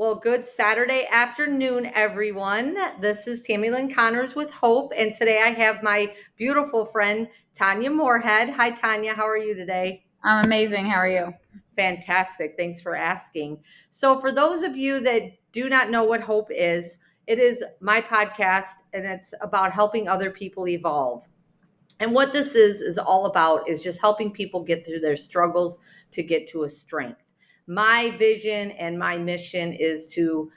Well, good Saturday afternoon, everyone. This is Tammy Lynn Connors with Hope, and today I have my beautiful friend Tanya Moorehead. Hi, Tanya. How are you today? I'm amazing. How are you? Fantastic. Thanks for asking. So, for those of you that do not know what Hope is, it is my podcast, and it's about helping other people evolve. And what this is all about is just helping people get through their struggles to get to a strength. My vision and my mission is to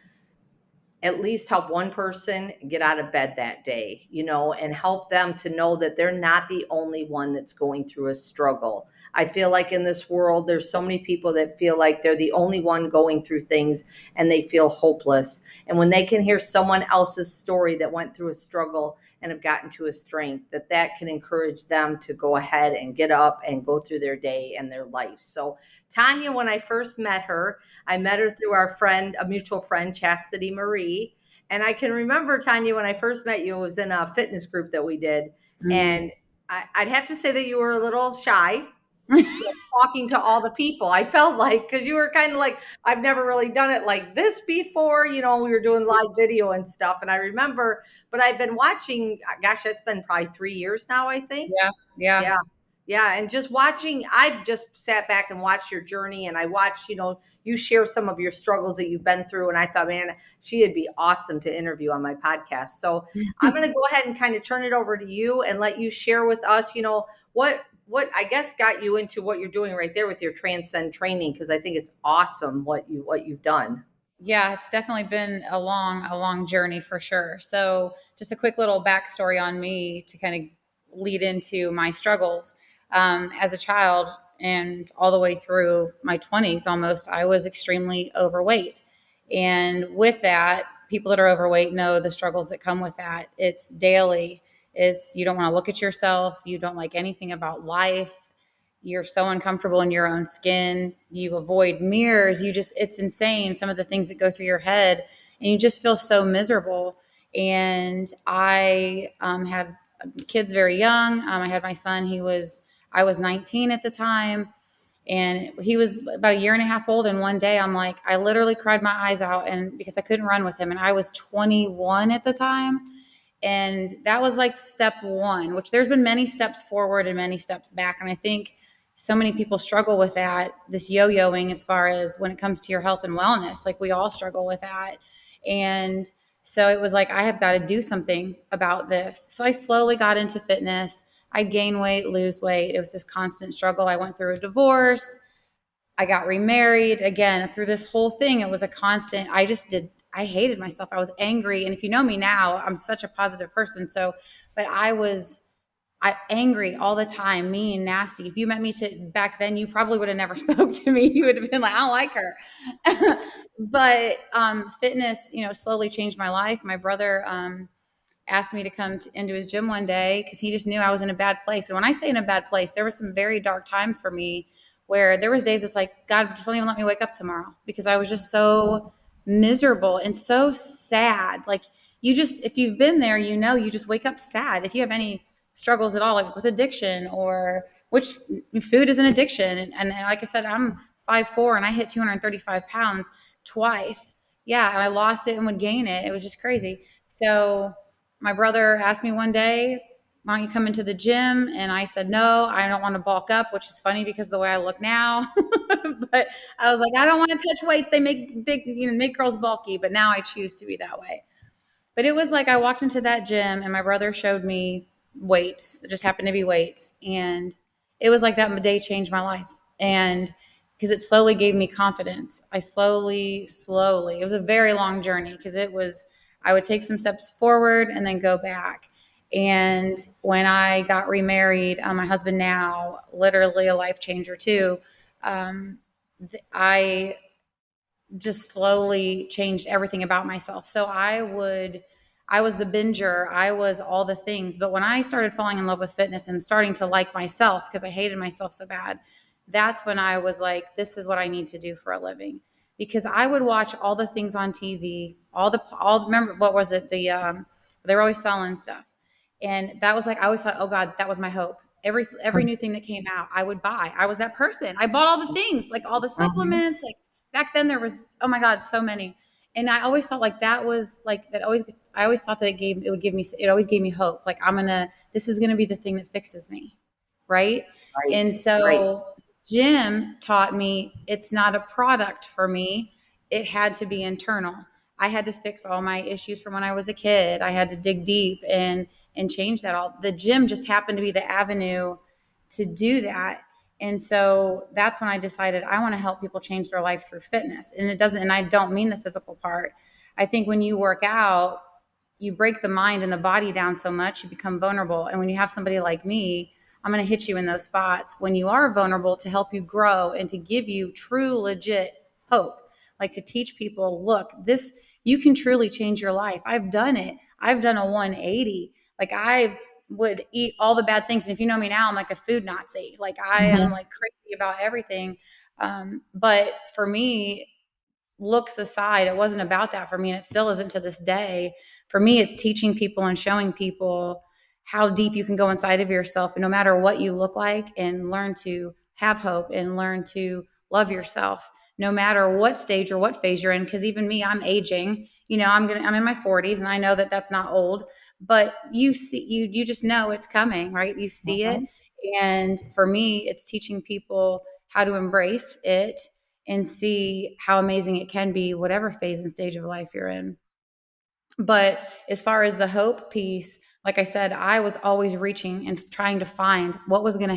at least help one person get out of bed that day, and help them to know that they're not the only one that's going through a struggle. I feel like in this world, there's so many people that feel like they're the only one going through things and they feel hopeless. And when they can hear someone else's story that went through a struggle and have gotten to a strength, that can encourage them to go ahead and get up and go through their day and their life. So Tanya, when I first met her, I met her through our friend, a mutual friend, Chastity Marie. And I can remember, Tanya, when I first met you, it was in a fitness group that we did. Mm. And I'd have to say that you were a little shy talking to all the people. I felt like, because you were kind of like, I've never really done it like this before. We were doing live video and stuff. And I remember, but I've been watching, gosh, it's been probably 3 years now, I think. Yeah, yeah. Yeah. Yeah. And just watching, I've just sat back and watched your journey, and I watched, you share some of your struggles that you've been through. And I thought, man, she'd be awesome to interview on my podcast. So I'm going to go ahead and kind of turn it over to you and let you share with us, what I guess got you into what you're doing right there with your Trancend training, because I think it's awesome what you've done. Yeah, it's definitely been a long journey for sure. So, just a quick little backstory on me to kind of lead into my struggles. As a child and all the way through my 20s almost, I was extremely overweight. And with that, people that are overweight know the struggles that come with that. It's daily. It's you don't want to look at yourself, you don't like anything about life. You're so uncomfortable in your own skin. You avoid mirrors. It's insane some of the things that go through your head, and you just feel so miserable. And I had kids very young. I had my son. I was 19 at the time, and he was about a year and a half old. And one day I literally cried my eyes out, and because I couldn't run with him, and I was 21 at the time. And that was like step one, which there's been many steps forward and many steps back. And I think so many people struggle with that, this yo-yoing as far as when it comes to your health and wellness. Like we all struggle with that. And so it was like, I have got to do something about this. So I slowly got into fitness. I'd gain weight, lose weight. It was this constant struggle. I went through a divorce. I got remarried again. Through this whole thing, it was a constant. I hated myself. I was angry. And if you know me now, I'm such a positive person. But I angry all the time, mean, nasty. If you met me back then, you probably would have never spoke to me. You would have been like, I don't like her. But fitness, slowly changed my life. My brother asked me to come into his gym one day because he just knew I was in a bad place. And when I say in a bad place, there were some very dark times for me where there was days it's like, God, just don't even let me wake up tomorrow, because I was just so miserable and so sad. Like if you've been there, you just wake up sad. If you have any struggles at all, like with addiction, or which food is an addiction. And like I said, I'm 5'4" and I hit 235 pounds twice. Yeah. And I lost it and would gain it. It was just crazy. So my brother asked me one day, why don't you come into the gym? And I said, no, I don't want to bulk up, which is funny because of the way I look now. But I was like, I don't want to touch weights. They make make girls bulky. But now I choose to be that way. But it was like I walked into that gym and my brother showed me weights. It just happened to be weights. And it was like that day changed my life. And because it slowly gave me confidence. I slowly, it was a very long journey because I would take some steps forward and then go back. And when I got remarried, my husband now, literally a life changer too, I just slowly changed everything about myself. So I was the binger, I was all the things. But when I started falling in love with fitness and starting to like myself because I hated myself so bad, that's when I was like, this is what I need to do for a living. Because I would watch all the things on TV, remember, what was it? They were always selling stuff. And that was like, I always thought, oh God, that was my hope. Every new thing that came out, I would buy. I was that person. I bought all the things, like all the supplements, like back then there was, oh my God, so many. And I always thought like that was like that always I always thought that it always gave me hope. Like this is gonna be the thing that fixes me. Right. Right. And Right. so gym taught me it's not a product for me. It had to be internal. I had to fix all my issues from when I was a kid. I had to dig deep and change that all. The gym just happened to be the avenue to do that. And so that's when I decided I want to help people change their life through fitness. And I don't mean the physical part. I think when you work out, you break the mind and the body down so much, you become vulnerable. And when you have somebody like me, I'm going to hit you in those spots when you are vulnerable to help you grow and to give you true, legit hope. Like to teach people, look, you can truly change your life. I've done it. I've done a 180. Like I would eat all the bad things. And if you know me now, I'm like a food Nazi. Like I am Mhm. like crazy about everything. But for me, looks aside, it wasn't about that for me. And it still isn't to this day. For me, it's teaching people and showing people how deep you can go inside of yourself and no matter what you look like and learn to have hope and learn to love yourself no matter what stage or what phase you're in. Cause even me, I'm aging, I'm in my 40s and I know that that's not old, but you just know it's coming, right? You see it. Mhm. And for me, it's teaching people how to embrace it and see how amazing it can be, whatever phase and stage of life you're in. But as far as the hope piece, like I said, I was always reaching and trying to find what was gonna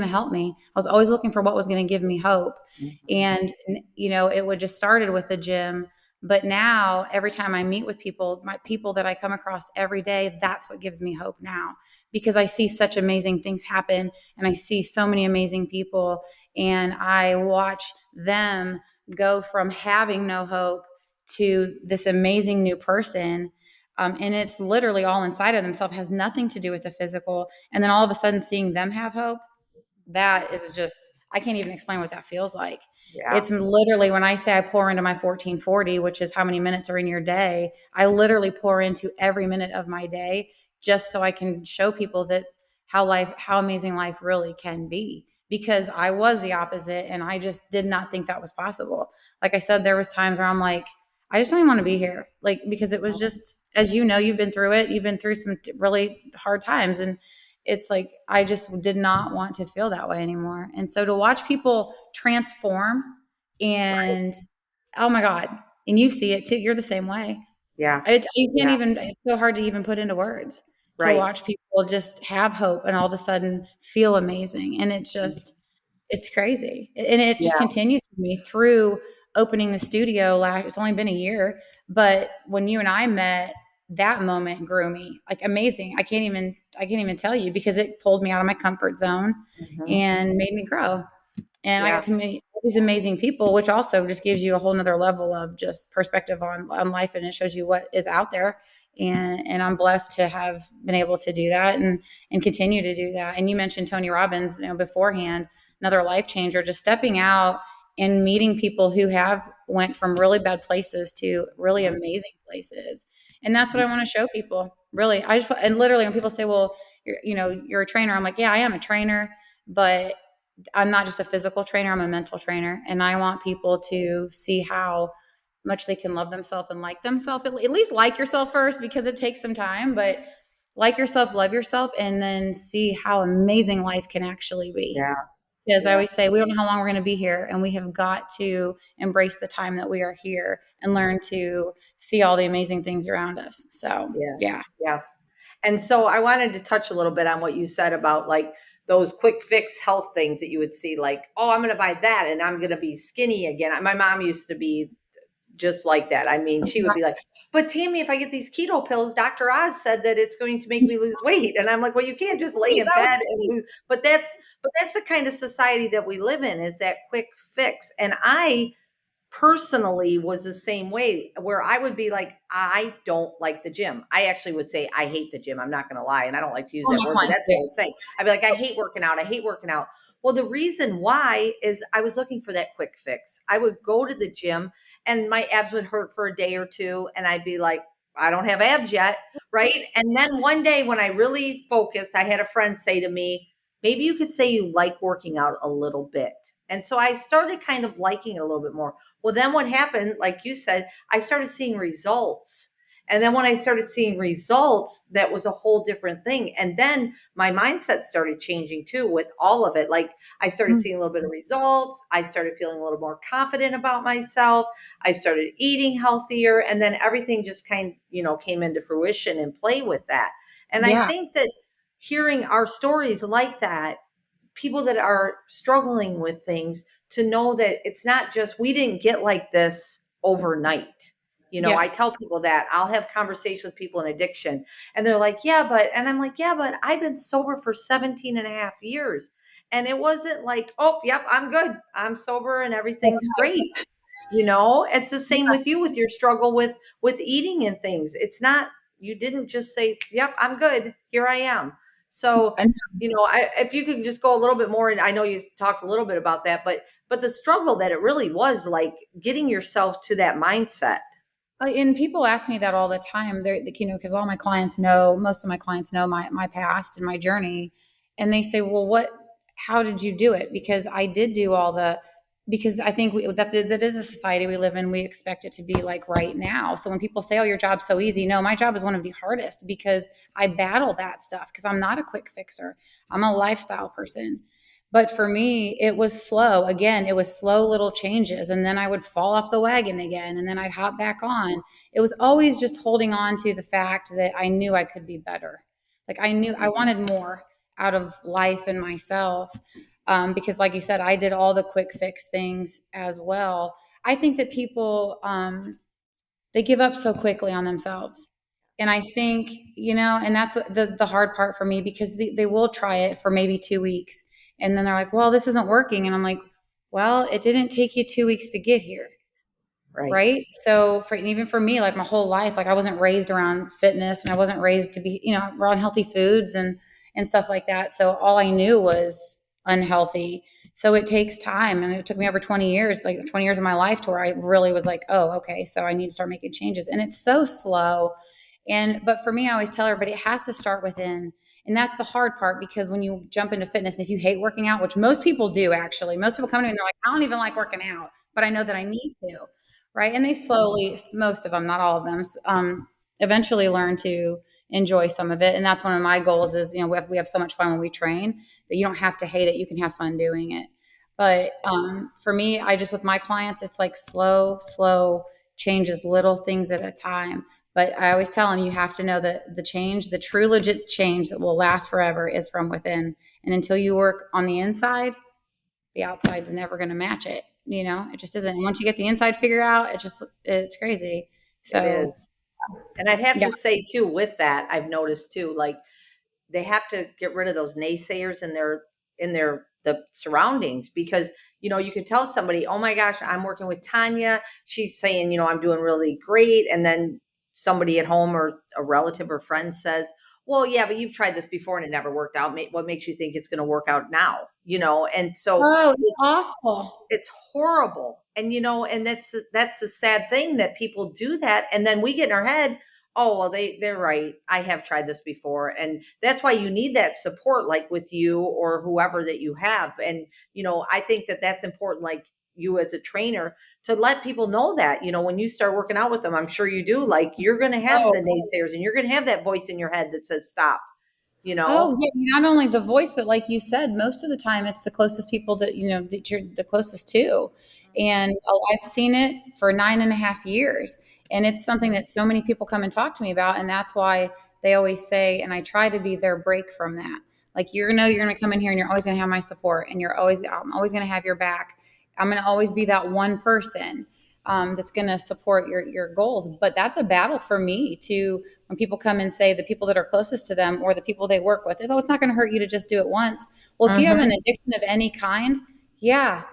help me. I was always looking for what was gonna give me hope. Mhm. And it would just started with the gym. But now every time I meet with people, my people that I come across every day, that's what gives me hope now. Because I see such amazing things happen and I see so many amazing people and I watch them go from having no hope to this amazing new person. And it's literally all inside of themselves, has nothing to do with the physical. And then all of a sudden seeing them have hope, that is just, I can't even explain what that feels like. Yeah. It's literally when I say I pour into my 1440, which is how many minutes are in your day, I literally pour into every minute of my day just so I can show people that how amazing life really can be. Because I was the opposite and I just did not think that was possible. Like I said, there was times where I'm like, I just don't even want to be here. Like, because it was Mhm. just, as you know, you've been through it. You've been through some really hard times. And it's like I just did not want to feel that way anymore. And so to watch people transform Right. and oh my God, and you see it too, you're the same way. Yeah. You can't Yeah. even, it's so hard to even put into words to Right. watch people just have hope and all of a sudden feel amazing. And it's crazy. And it just Yeah. continues for me through opening the studio it's only been a year, but when you and I met, that moment grew me like amazing. I can't even tell you because it pulled me out of my comfort zone Mhm. and made me grow. And I Yeah. got to meet all these amazing people, which also just gives you a whole nother level of just perspective on life. And it shows you what is out there. And I'm blessed to have been able to do that and continue to do that. And you mentioned Tony Robbins, beforehand, another life changer, just stepping out and meeting people who have went from really bad places to really Mhm. amazing places. And that's what I want to show people. Really. And literally when people say, well, you're a trainer. I'm like, yeah, I am a trainer, but I'm not just a physical trainer, I'm a mental trainer. And I want people to see how much they can love themselves and like themselves. At least like yourself first because it takes some time, but like yourself, love yourself, and then see how amazing life can actually be. Yeah. Because I Yeah. always say, we don't know how long we're going to be here, and we have got to embrace the time that we are here and learn to see all the amazing things around us. So, yeah. Yes. Yes. And so I wanted to touch a little bit on what you said about like those quick fix health things that you would see, like, oh, I'm going to buy that and I'm going to be skinny again. My mom used to be just like that. I mean, she would be like, but Tammy, if I get these keto pills, Dr. Oz said that it's going to make me lose weight. And I'm like, well, you can't just lay in That was bed and lose. But that's the kind of society that we live in, is that quick fix. And I personally was the same way, where I would be like, I don't like the gym. I actually would say I hate the gym. I'm not going to lie. And I don't like to use all that my word, but clients that's what I do. would say. I'd be like, I hate working out. I hate working out. Well, the reason why is I was looking for that quick fix. I would go to the gym and my abs would hurt for a day or two. And I'd be like, I don't have abs yet. Right. And then one day when I really focused, I had a friend say to me, maybe you could say you like working out a little bit. And so I started kind of liking it a little bit more. Well, then what happened, like you said, I started seeing results. And then when I started seeing results, that was a whole different thing. And then my mindset started changing too with all of it. Like I started Mm. seeing a little bit of results. I started feeling a little more confident about myself. I started eating healthier. And then everything just kind of, came into fruition and play with that. And I Yeah. think that hearing our stories like that, people that are struggling with things, to know that it's not just, we didn't get like this overnight. I Yes. tell people that I'll have conversations with people in addiction, and they're like, yeah, but, and I'm like, yeah, but I've been sober for 17 and a half years. And it wasn't like, oh, yep, I'm good. I'm sober and everything's great. It's the same with you with your struggle with eating and things. It's not, you didn't just say, yep, I'm good. Here I am. So And if you could just go a little bit more, and I know you talked a little bit about that, but the struggle that it really was, like getting yourself to that mindset. and people ask me that all the time. They're, because all my clients know, most of my clients know my past and my journey, and they say, "Well, how did you do it?" Because I did do all the. Because I think that is a society we live in. We expect it to be like right now. So when people say, "Oh, your job's so easy," no, my job is one of the hardest because I battle that stuff. Because I'm not a quick fixer. I'm a lifestyle person. But for me, it was slow. Again, it was slow little changes. And then I would fall off the wagon again. And then I'd hop back on. It was always just holding on to the fact that I knew I could be better. Like I knew I wanted more out of life and myself. Because, like you said, I did all the quick fix things as well. I think that people, they give up so quickly on themselves. And I think, and that's the hard part for me because they will try it for maybe 2 weeks. And then they're like, well, this isn't working. And I'm like, well, it didn't take you 2 weeks to get here. Right. Right. So even for me, like my whole life, like I wasn't raised around fitness and I wasn't raised to be, around healthy foods and stuff like that. So all I knew was unhealthy. So it takes time. And it took me over 20 years, like 20 years of my life to where I really was like, oh, okay, so I need to start making changes. And it's so slow. But for me, I always tell everybody it has to start within. And that's the hard part because when you jump into fitness and if you hate working out, which most people do actually, most people come to me and they're like, I don't even like working out, but I know that I need to. Right. And they slowly, most of them, not all of them, eventually learn to enjoy some of it. And that's one of my goals is, we have so much fun when we train that you don't have to hate it. You can have fun doing it. But for me, with my clients, it's like slow changes, little things at a time. But I always tell them you have to know that the true legit change that will last forever is from within. And until you work on the inside, the outside's never going to match it. It just isn't. And once you get the inside figured out, it's crazy. It So is. And I'd have yeah. to say too, with that, I've noticed too, like they have to get rid of those naysayers in their the surroundings, because you can tell somebody, oh my gosh, I'm working with Tanya, she's saying, I'm doing really great, and then somebody at home or a relative or friend says, well, yeah, but you've tried this before and it never worked out. What makes you think it's going to work out now? And so Oh, it's awful. it's horrible. And and that's the sad thing, that people do that, and then we get in our head, oh well, they're right, I have tried this before. And that's why you need that support, like with you or whoever that you have. And I think that that's important, like you as a trainer, to let people know that when you start working out with them, I'm sure you do, like you're going to have Oh, the naysayers and you're going to have that voice in your head that says stop. you know Oh, yeah, not only the voice, but like you said, most of the time it's the closest people that you're the closest to. And I've seen it for 9.5 years. And it's something that so many people come and talk to me about. And that's why they always say, and I try to be their break from that. Like, you're going to come in here and you're always going to have my support and I'm always going to have your back. I'm going to always be that one person that's going to support your goals. But that's a battle for me to when people come and say the people that are closest to them or the people they work with is, oh, it's not going to hurt you to just do it once. Well, if you have Mhm. an addiction of any kind, yeah,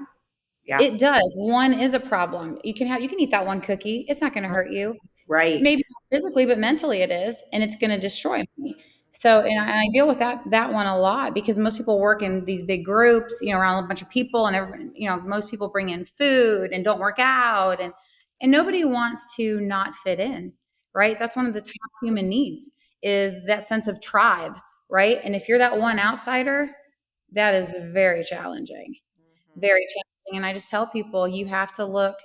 Yeah. it does. One is a problem. You can eat that one cookie. It's not going to hurt you. Right. Maybe not physically, but mentally it is, and it's going to destroy me. So, and I deal with that one a lot because most people work in these big groups, around a bunch of people, and everyone, most people bring in food and don't work out, and nobody wants to not fit in, right? That's one of the top human needs is that sense of tribe, right? And if you're that one outsider, that is very challenging. very challenging. And I just tell people you have to look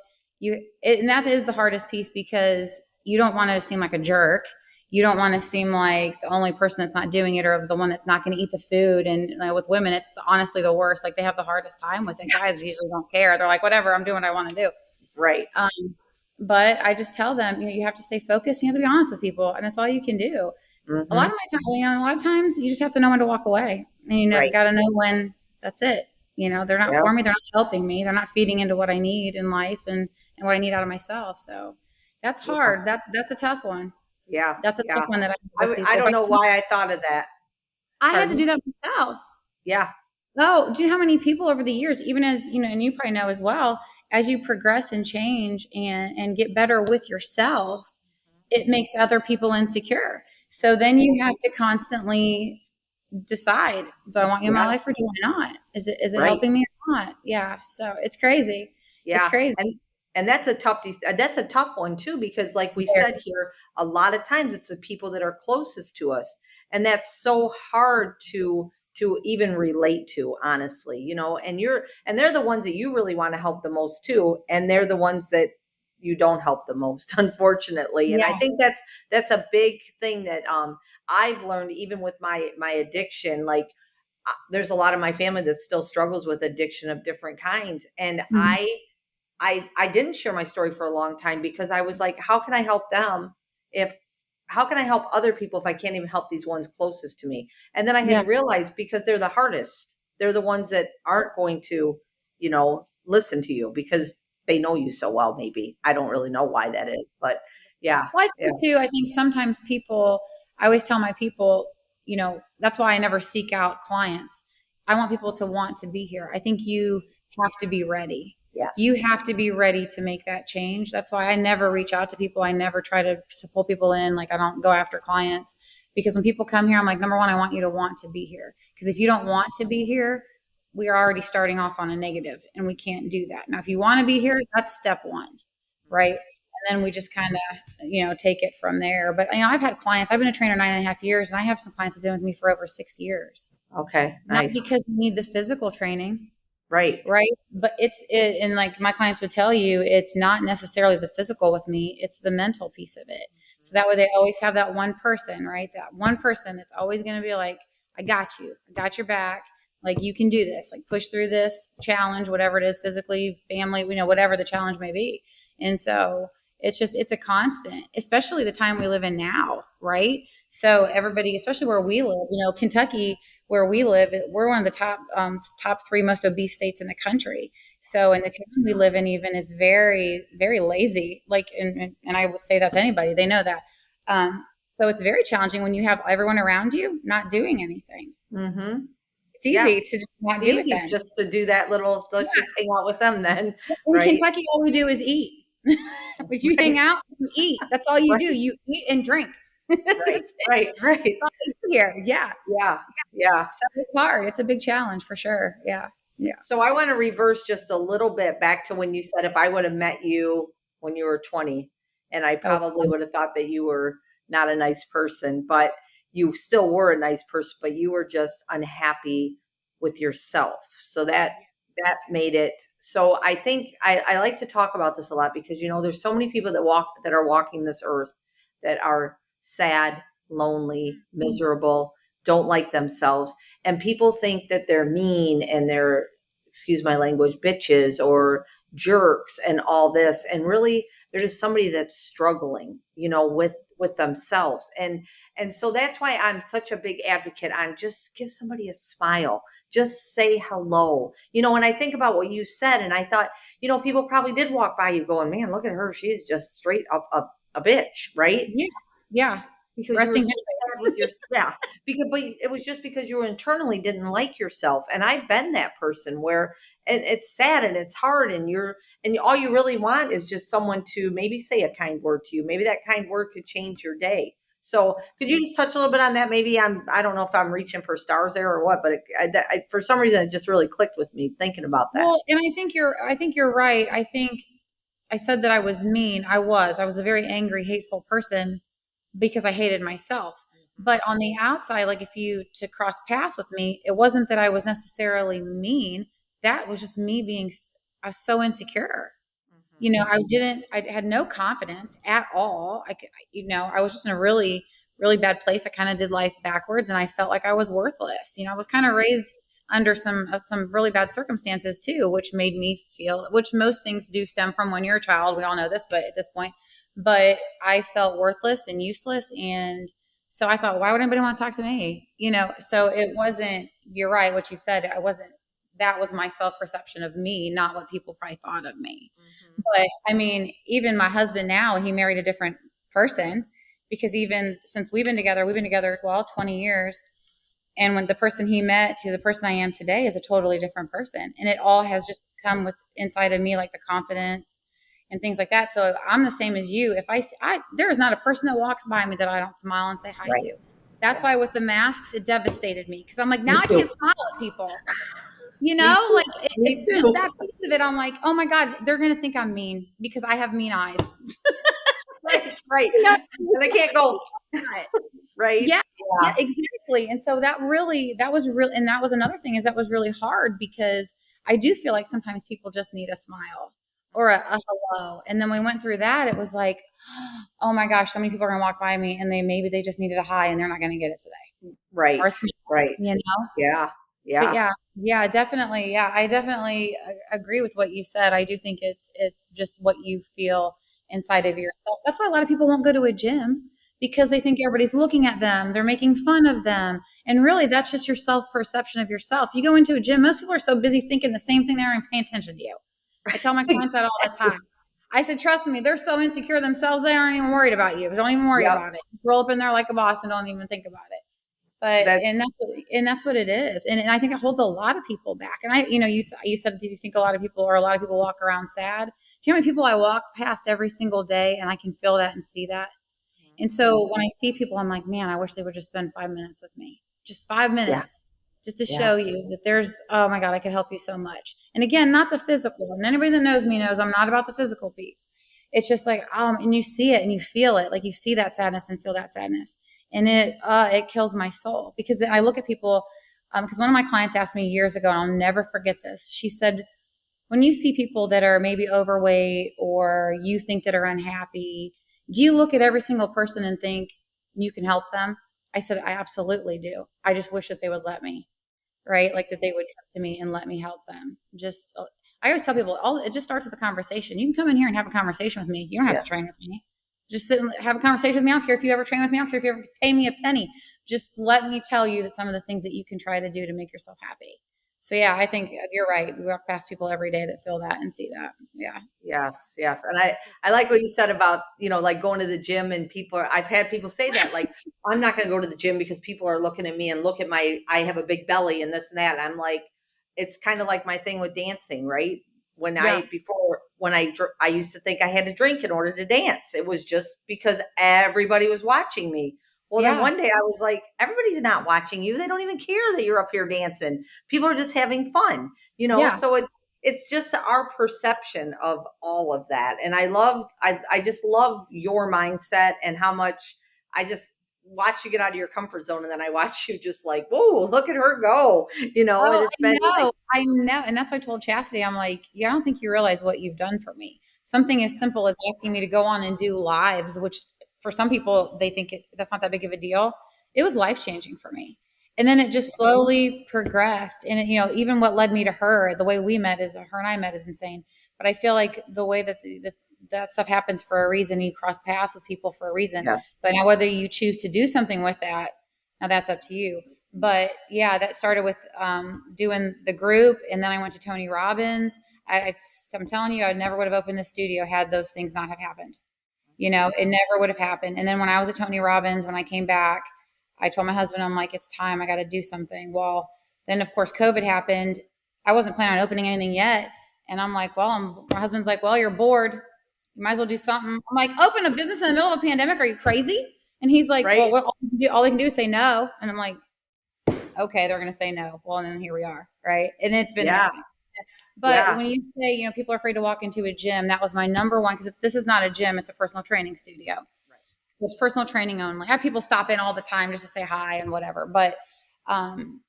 and that is the hardest piece because you don't want to seem like a jerk. You don't want to seem like the only person that's not doing it or the one that's not going to eat the food. And with women, it's honestly the worst. Like they have the hardest time with it. Guys Yes. usually don't care. They're like, whatever, I'm doing what I want to do. Right. Um, but I just tell them, you have to stay focused. You have to be honest with people, and that's all you can do. A lot Mm-hmm. of my time, a lot of times you just have to know when to walk away, and Right. got to know when that's it. They're not Yeah. for me. They're not helping me. They're not feeding into what I need in life and what I need out of myself. So that's Yeah. hard. That's a tough one. Yeah. That's a tough Yeah. one that I have with I people. don't But know why I thought of that. I had to Pardon? do that myself. Yeah. Oh, do you know how many people over the years, even as and you probably know as well, as you progress and change and get better with yourself, it makes other people insecure. So then you have to constantly decide, do I want you in my Yeah. life or do I not? Is it Right. helping me or not? Yeah. So it's crazy. It's Yeah. crazy. And that's a tough one too, because like we Very. said here, a lot of times it's the people that are closest to us. And that's so hard to even relate to, honestly, and they're the ones that you really want to help the most too. And they're the ones that you don't help the most, unfortunately. And I Yeah. think that's a big thing that I've learned even with my addiction. Like there's a lot of my family that still struggles with addiction of different kinds. And Mhm. I didn't share my story for a long time because I was like, how can I help them if how can I help other people if I can't even help these ones closest to me? And then I had Yeah. to realize because they're the hardest. They're the ones that aren't going to, listen to you because they know you so well, maybe. I don't really know why that is, but yeah. Well, I Yeah. think too, I think sometimes people, I always tell my people, that's why I never seek out clients. I want people to want to be here. I think you have to be ready. You Yes. have to be ready to make that change. That's why I never reach out to people. I never try to pull people in. Like I don't go after clients because when people come here, I'm like, number one, I want you to want to be here. Because if you don't want to be here, we are already starting off on a negative and we can't do that. Now, if you want to be here, that's step one, right? And then we just kind of take it from there. But I've had clients. I've been a trainer 9.5 years, and I have some clients that have been with me for over 6 years. Okay. Not Nice. because they need the physical training, Right. right? But and like my clients would tell you, it's not necessarily the physical with me; it's the mental piece of it. So that way, they always have that one person, right? That one person that's always going to be like, "I got you. I got your back. Like you can do this. Like push through this challenge, whatever it is, physically, family, whatever the challenge may be." And so it's a constant, especially the time we live in now, right? So everybody, especially where we live, Kentucky, where we live, we're one of the top three most obese states in the country. So, and the town we live in even is very, very lazy. Like, and I would say that to anybody, they know that. Um, so it's very challenging when you have everyone around you not doing anything. Mm-hmm. It's Yeah. easy to just not do it Easy then. just to do that little, let's just hang out with them then. In Right. Kentucky, all we do is eat. If you hang Right. out, you eat. That's all you do. Right. You eat and drink. That's Right. it. Right. Right. That's all you do here. Yeah. Yeah. Yeah. So it's hard. It's a big challenge for sure. Yeah. Yeah. So I want to reverse just a little bit back to when you said if I would have met you when you were 20, and I Oh, probably would have thought that you were not a nice person, but you still were a nice person, but you were just unhappy with yourself. So that made it. So I think I like to talk about this a lot because there's so many people that are walking this earth that are sad, lonely, miserable, don't like themselves, and people think that they're mean and they're, excuse my language, bitches or jerks and all this, and really they're just somebody that's struggling with themselves. And so that's why I'm such a big advocate on just give somebody a smile, just say hello. And I think about what you said, and I thought, people probably did walk by you going, man, look at her, she's just straight up a bitch, right? yeah. Yeah. Because you were Resting so bitch sad with your, yeah, because but it was just because you were internally didn't like yourself. And I've been that person where, and it's sad and it's hard, and all you really want is just someone to maybe say a kind word to you. Maybe that kind word could change your day. So could you just touch a little bit on that? Maybe I don't know if I'm reaching for stars there or what, but for some reason it just really clicked with me thinking about that. Well, and I think you're right. I think I said that I was mean. I was a very angry, hateful person because I hated myself. But on the outside, like if you to cross paths with me, it wasn't that I was necessarily mean. that was just me being, I was so insecure. Mhm. I had no confidence at all. I was just in a really, really bad place. I kind of did life backwards and I felt like I was worthless. I was kind of raised under some really bad circumstances too, which made me feel, which most things do stem from when you're a child. We all know this, but at this point, but I felt worthless and useless. And so I thought, why would anybody want to talk to me? So it wasn't, you're right, what you said. I wasn't, that was my self perception of me, not what people probably thought of me. Mhm. But I mean, even my husband now, he married a different person because even since we've been together, well, 20 years. And when the person he met to the person I am today is a totally different person. And it all has just come with inside of me, like the confidence and things like that. So I'm the same as you. If there is not a person that walks by me that I don't smile and say hi Right. to. That's Yeah. why with the masks, it devastated me because I'm like, now Me I too. can't smile at people. Me too. Like Me just too. that piece of it, I'm like, oh my God, they're going to think I'm mean because I have mean eyes. Right. Right. You know, And I can't go. Right. yeah, yeah, Yeah. exactly. And so that was real. And that was another thing is that was really hard because I do feel like sometimes people just need a smile or a hello. And then we went through that. It was like, oh my gosh, so many people are going to walk by me and maybe they just needed a hi and they're not going to get it today or Right. a smile, Right. you know? Yeah. But Yeah. yeah, definitely. Yeah, I definitely agree with what you said. I do think it's just what you feel inside of yourself. That's why a lot of people won't go to a gym because they think everybody's looking at them, they're making fun of them, and really that's just your self perception of yourself. You go into a gym, most people are so busy thinking the same thing they aren't paying attention to you. I tell my clients that all the time. I said, trust me, they're so insecure themselves, they aren't even worried about you. Don't even worry Yep. about it. Roll up in there like a boss and don't even think about it. But That's that's what it is, and I think it holds a lot of people back. And you said do you think a lot of people walk around sad? Do you know how many people I walk past every single day, and I can feel that and see that? And so when I see people, I'm like, man, I wish they would just spend 5 minutes with me, just five yeah. minutes, just to Yeah. show you that there's, oh my God, I could help you so much. And again, not the physical. And anybody that knows me knows I'm not about the physical piece. It's just like, and you see it and you feel it, like you see that sadness and feel that sadness, and it kills my soul because I look at people. Because one of my clients asked me years ago, and I'll never forget this. She said, when you see people that are maybe overweight or you think that are unhappy, do you look at every single person and think you can help them? I said, I absolutely do. I just wish that they would let me, right? Like that they would come to me and let me help them. I always tell people, it just starts with a conversation. You can come in here and have a conversation with me. You don't have to train Yes. with me. Just sit and have a conversation with me. I don't care if you ever train with me. I don't care if you ever pay me a penny. Just let me tell you that some of the things that you can try to do to make yourself happy. So yeah, I think you're right. We walk past people every day that feel that and see that. Yeah. Yes, yes. And I like what you said about, like going to the gym and I've had people say that, like, I'm not going to go to the gym because people are looking at me and look at I have a big belly and this and that. I'm like, it's kind of like my thing with dancing, right? Yeah. I used to think I had to drink in order to dance. It was just because everybody was watching me. Well, then Yeah. one day I was like, everybody's not watching you. They don't even care that you're up here dancing. People are just having fun, Yeah. so it's just our perception of all of that. And I just love your mindset and how much I just watch you get out of your comfort zone. And then I watch you just like, whoa, look at her go, and Oh, it's been like, I know. And that's why I told Chastity, I'm like, yeah, I don't think you realize what you've done for me. Something as simple as asking me to go on and do lives, which for some people, they think that's not that big of a deal. It was life changing for me. And then it just slowly progressed. And, even what led me to her, the way we met is her and I met is insane. But I feel like the way that that stuff happens for a reason, you cross paths with people for a reason. yes, But now whether you choose to do something with that, now that's up to you. But yeah, that started with doing the group, and then I went to Tony Robbins. I'm telling you, I never would have opened the studio had those things not have happened. It never would have happened. And then when I was at Tony Robbins, when I came back, I told my husband, I'm like, it's time. I got to do something. Well, then of course COVID happened. I wasn't planning on opening anything yet, and I'm like, my husband's like, well, you're bored. You might as well do something. I'm like, open a business in the middle of a pandemic? Are you crazy? And he's like, well, right, all they can do is say no. And I'm like, okay, they're going to say no. Well, and then here we are, right? And it's been yeah, amazing. But yeah, when you say, people are afraid to walk into a gym, that was my number one because this is not a gym; it's a personal training studio. right. It's personal training only. I have people stop in all the time just to say hi and whatever. But um,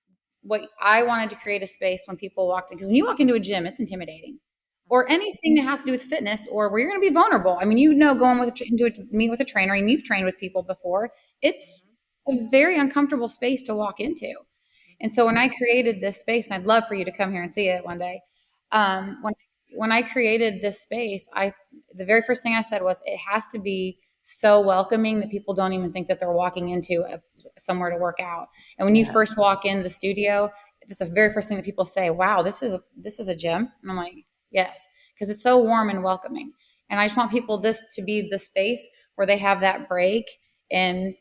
what I wanted to create a space when people walked in, because when you walk into a gym, it's intimidating, or Mhm. anything that has to do with fitness, or where you're going to be vulnerable. I mean, going into meet with a trainer, and you've trained with people before. It's Mhm. a very uncomfortable space to walk into. And Mhm. so when I created this space, and I'd love for you to come here and see it one day, Yeah. when I created this space, the very first thing I said was it has to be so welcoming that people don't even think that they're walking into somewhere to work out. And when you Yes. first walk in the studio, it's the very first thing that people say, "Wow, this is a gym." And I'm like, "Yes," because it's so warm and welcoming. And I just want people this to be the space where they have that break, and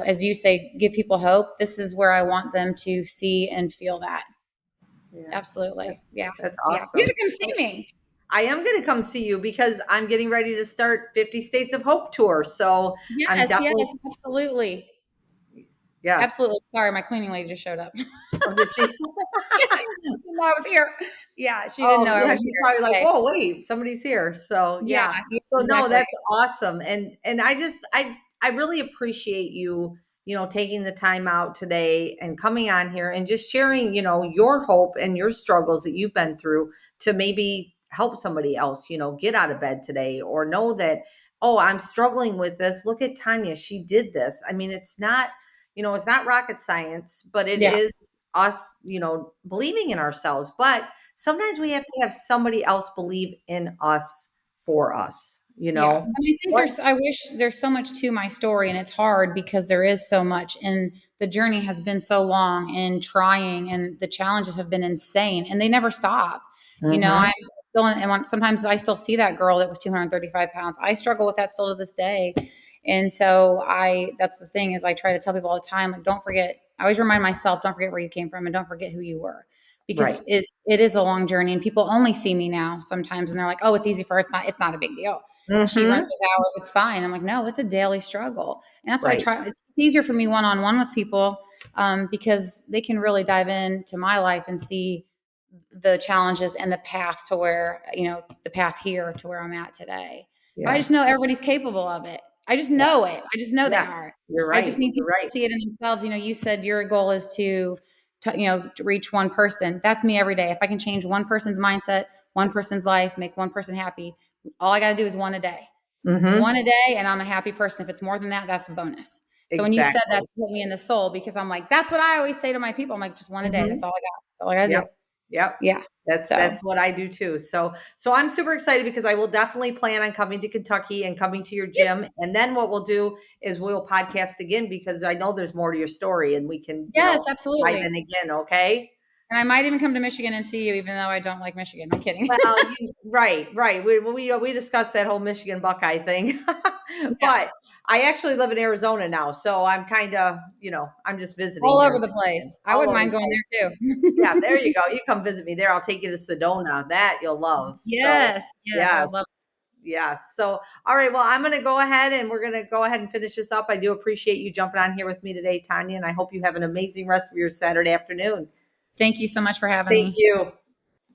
as you say, give people hope. This is where I want them to see and feel that. Yes. Absolutely. Yeah. That's Yeah. You have awesome. to come see me. I am going to come see you because I'm getting ready to start 50 States of Hope tour. So I'm Yes, yes, definitely, absolutely. yes. Absolutely. Sorry, my cleaning lady just showed up. Oh, did she? Didn't know I was here. Yeah, she didn't know Oh, I yeah, was she's here probably like, today. "Whoa, wait, somebody's here." So, Yeah, yeah. yeah, So, no, exactly. that's awesome, and I really appreciate you, taking the time out today and coming on here and just sharing, your hope and your struggles that you've been through to maybe help somebody else, get out of bed today or know that, "Oh, I'm struggling with this. Look at Tanya, she did this." I mean, it's not rocket science, but it Yeah. is us, believing in ourselves. But sometimes we have to have somebody else believe in us for us, Yeah. And I think What? I wish there's so much to my story, and it's hard because there is so much, and the journey has been so long and trying, and the challenges have been insane, and they never stop. Mhm. I'm still sometimes I still see that girl that was 235 pounds. I struggle with that still to this day. And so that's the thing, is I try to tell people all the time, like, don't forget, I always remind myself, don't forget where you came from, and don't forget who you were, Right. because it is a long journey, and people only see me now sometimes, and they're like, oh, it's easy for her. It's not a big deal. She runs Mhm. those hours, it's fine. I'm like, no, it's a daily struggle. And that's why I Right. try. It's easier for me one-on-one with people, because they can really dive into my life and see the challenges and the path to where, the path here to where I'm at today. But I just Yes. know everybody's capable of it. I just Yeah. know it. I just know they Yeah. are. You're I just right. need You're people to right. see it in themselves. You said your goal is to reach one person. That's me every day. If I can change one person's mindset, one person's life, make one person happy, all I got to do is one a day. Mhm. One a day, and I'm a happy person. If it's more than that, that's a bonus. So when you said that, Exactly. it hit me in the soul, because I'm like, that's what I always say to my people. I'm like, just one a day. That's Mhm. all I got. That's all I got to Yep. do. Yep. Yeah. That's So what I do too. So I'm super excited because I will definitely plan on coming to Kentucky and coming to your gym. And then what we'll do is we'll podcast again because I know there's more to your story and we can, yes, dive in absolutely. again. Okay. And I might even come to Michigan and see you, even though I don't like Michigan. I'm kidding. Well, right. We discussed that whole Michigan Buckeye thing, Yeah. but I actually live in Arizona now, so I'm kind of, I'm just visiting All here over in the place. Michigan, I all wouldn't over the mind going place. there Yeah, there too. you go. You come visit me there. I'll take you to Sedona. That you'll love. So, Yes. Yes. I would yes, love. yes. So, all right. Well, I'm going to go ahead and we're going to go ahead and finish this up. I do appreciate you jumping on here with me today, Tanya, and I hope you have an amazing rest of your Saturday afternoon. Thank you so much for having Thank me. you.